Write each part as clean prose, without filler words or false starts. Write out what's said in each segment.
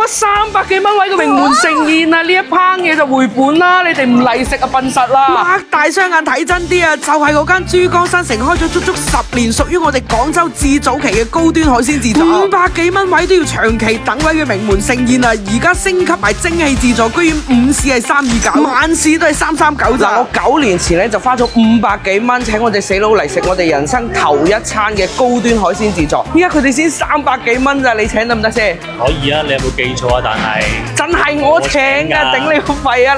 300幾蚊位嘅名門盛宴啊！呢一烹嘢就回本啦，你哋唔嚟食啊笨實啦！擘大雙眼睇真啲啊，就係嗰間珠江新城開咗足足10年，屬於我哋廣州至早期嘅高端海鮮自助，500幾蚊位都要長期等位嘅名門盛宴啊！而家升級埋蒸汽自助，居然午市係329，晚市都係339咋。我9年前咧就花咗500幾蚊請我哋死佬嚟食我哋人生頭一餐嘅高端海鮮自助，依家佢哋先300幾蚊咋，你請得唔得先？可以啊，你有冇記錯啊？但係真係我請㗎，頂你個肺啊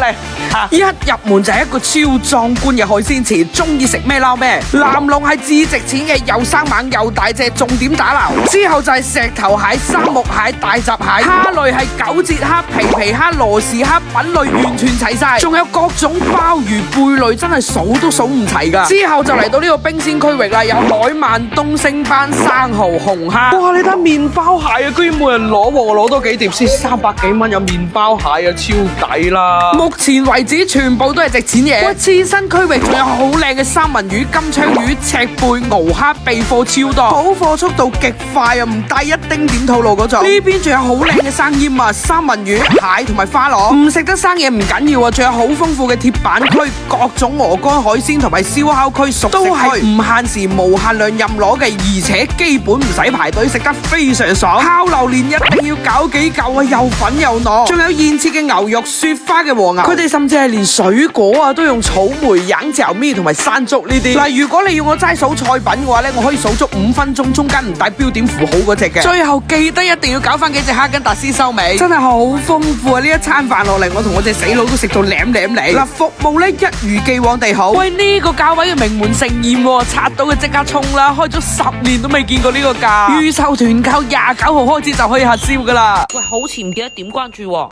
你！一入門就係一個超壯觀嘅海鮮池，中意食咩撈咩。南龍係至值錢嘅，又生猛又大隻，重點打撈。之後就係石頭蟹、三木蟹、大閘蟹，蝦類係九節蝦、皮皮蝦、羅氏蝦，品類完全齊晒，仲有各種鮑魚、貝類，真係數都數唔齊㗎。之後就嚟到呢個冰鮮區域啦，有海鰻、東星斑、生蠔、紅蝦。哇！你睇麵包蟹啊，居然冇人攞喎，我攞多幾碟先，300幾蚊有麵包蟹啊，超抵啦！目前為止全部都係值錢嘢。喂，刺身區域仲有好靚嘅三文魚、金槍魚、赤貝、鰲蝦，備貨超多，補貨速度極快啊，唔帶一丁點套路嗰種。呢邊仲有好靚嘅生腌啊，三文魚、蟹同埋花螺。唔食得生嘢唔緊要啊，仲有好豐富嘅鐵板區，各種鵝肝海鮮同埋燒烤區、熟食區，都係唔限時、無限量任攞嘅，而且基本唔使排隊，食得非常爽。烤榴蓮一定要搞幾嚿啊，又粉又糯，仲有現切嘅牛肉、雪花嘅和牛，佢哋甚至係連水果啊都用草莓、양椒咪同埋山竹呢啲。嗱，如果你要我齋數菜品嘅話咧，我可以數足5分鐘，中間唔帶標點符號嗰隻嘅。最後記得一定要搞翻幾隻哈根達斯收尾，真係好豐富啊！呢一餐飯落嚟，我同我隻死佬都食到舐舐嚟。嗱，服務咧一如既往地好。喂，呢個價位嘅名門盛宴，刷到嘅即刻衝啦！開咗10年都未見過呢個價，預售團購29號開始就可以核銷噶啦。喂，好似唔記得點關注喎。